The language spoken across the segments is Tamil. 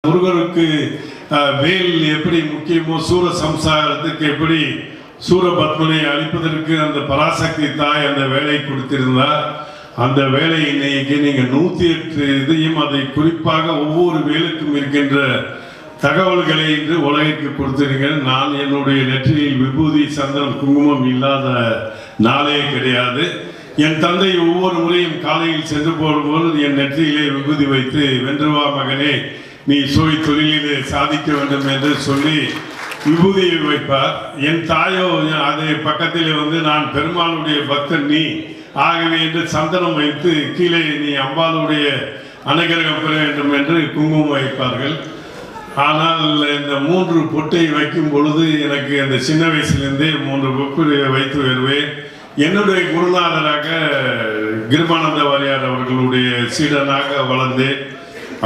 முருகருக்கு வேல் எப்படி முக்கியமோ சூரசம்சாரத்துக்கு எப்படி சூரபத்மனை அழிப்பதற்கு அந்த பராசக்தி தாய் அந்த வேலை கொடுத்திருந்தார். அந்த வேலை இன்னைக்கு நீங்க 108 இதையும் அதை குறிப்பாக ஒவ்வொரு வேலுக்கும் இருக்கின்ற தகவல்களை இன்று உலகிற்கு கொடுத்திருக்கிறேன். நான் என்னுடைய நெற்றியில் விபூதி சந்தனம் குங்குமம் இல்லாத நாளே கிடையாது. என் தந்தை ஒவ்வொரு முறையும் காலையில் சென்று போடும்போது என் நெற்றியிலே விபூதி வைத்து வென்றுவா மகனே நீ சோய் தொழிலிலே சாதிக்க வேண்டும் என்று சொல்லி விபூதியை வைப்பார். என் தாயோ அதை பக்கத்திலே நான் பெருமாளுடைய பக்தன் நீ ஆகவே என்று சந்தனம் வைத்து கீழே நீ அம்பாளுடைய அனுகிரகம் பெற வேண்டும் என்று குங்குமம் வைப்பார்கள். ஆனால் இந்த 3 பொட்டை வைக்கும் பொழுது எனக்கு அந்த சின்ன வயசுலேருந்தே 3 பொட்டு வைத்து வருவேன். என்னுடைய குருநாதராக கிருபானந்த வாரியார் அவர்களுடைய சீடனாக வளர்ந்தேன்.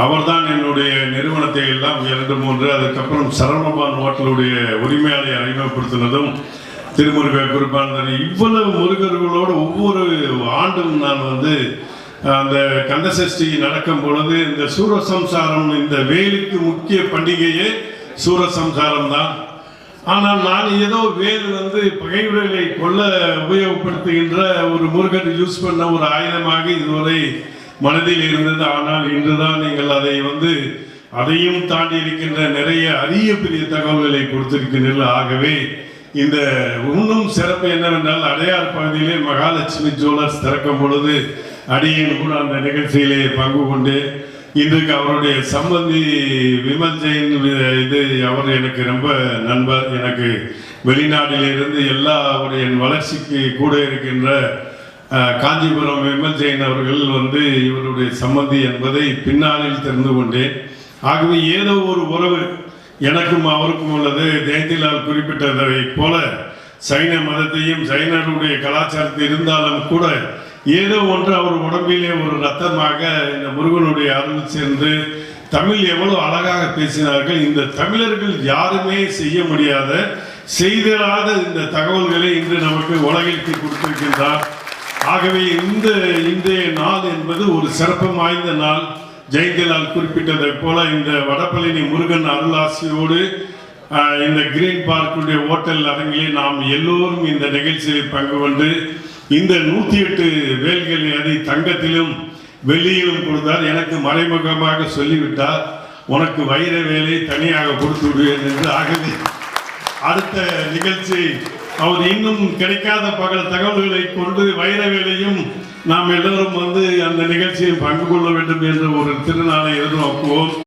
அவர்தான் என்னுடைய நிறுவனத்தை எல்லாம் 2-3 அதுக்கப்புறம் சரவணபான் ஹோட்டலுடைய உரிமையாளரை அறிமுகப்படுத்தினதும் திருமுருக குருபானந்தர். இவ்வளவு முருகர்களோடு ஒவ்வொரு ஆண்டும் நான் அந்த கந்தசஷ்டி நடக்கும் பொழுது இந்த சூரசம்சாரம் இந்த வேலுக்கு முக்கிய பண்டிகையே சூரசம்சாரம் தான். ஆனால் நான் ஏதோ வேல் பகைவர்களை கொல்ல உபயோகப்படுத்துகின்ற ஒரு முருகன் யூஸ் பண்ண ஒரு ஆயுதமாக இதுவரை மனதில் இருந்தது. ஆனால் இன்றுதான் நீங்கள் அதை அதையும் தாண்டி இருக்கின்ற நிறைய அரிய பெரிய தகவல்களை கொடுத்திருக்கின்றீர்கள். ஆகவே இந்த இன்னும் சிறப்பு என்னவென்றால் அடையார் பகுதியிலே மகாலட்சுமி ஜுவல்லர்ஸ் திறக்கும் பொழுது அடியேன் கூட அந்த நிகழ்ச்சியிலே பங்கு கொண்டு இன்றைக்கு அவருடைய சம்பந்தி விமல் ஜெயின் அவர் எனக்கு ரொம்ப நண்பர். எனக்கு வெளிநாட்டிலிருந்து எல்லா அவருடைய வளர்ச்சிக்கு கூட இருக்கின்ற காஞ்சிபுரம் விமல் ஜெயின் அவர்கள் இவருடைய சம்பந்தி என்பதை பின்னாளில் தெரிந்து கொண்டேன். ஆகவே ஏதோ ஒரு உறவு எனக்கும் அவருக்கும் உள்ளது. ஜெயந்திலால் குறிப்பிட்டதை போல சைன மதத்தையும் சைனருடைய கலாச்சாரத்தை இருந்தாலும் கூட ஏதோ ஒன்று அவர் உடம்பிலே ஒரு ரத்தமாக இந்த முருகனுடைய அருள் சேர்ந்து தமிழ் எவ்வளவு அழகாக பேசினார்கள். இந்த தமிழர்கள் யாருமே செய்ய முடியாத செய்திடாத இந்த தகவல்களை இன்று நமக்கு உலகிற்கு கொடுத்திருக்கின்றார். ஆகவே இன்றைய நாள் என்பது ஒரு சிறப்பு வாய்ந்த நாள். ஜெயந்திலால் குறிப்பிட்டதை போல இந்த வடபழனி முருகன் அருளாசியோடு இந்த கிரீன் பார்க்குடைய ஹோட்டல் அரங்கிலே நாம் எல்லோரும் இந்த நிகழ்ச்சியில் பங்கு கொண்டு இந்த 108 வேல்களை அதை தங்கத்திலும் வெள்ளியிலும் கொடுத்தார். எனக்கு மறைமுகமாக சொல்லிவிட்டார் உனக்கு வைர வேலை தனியாக கொடுத்து விடுவேன் என்று. ஆகவே அடுத்த நிகழ்ச்சி அவர் இன்னும் கிடைக்காத பல தகவல்களை கொண்டு வைர வேலையும் நாம் எல்லோரும் அந்த நிகழ்ச்சியில் பங்கு கொள்ள வேண்டும் என்ற ஒரு திருநாளை எதிர்நோக்குவோம்.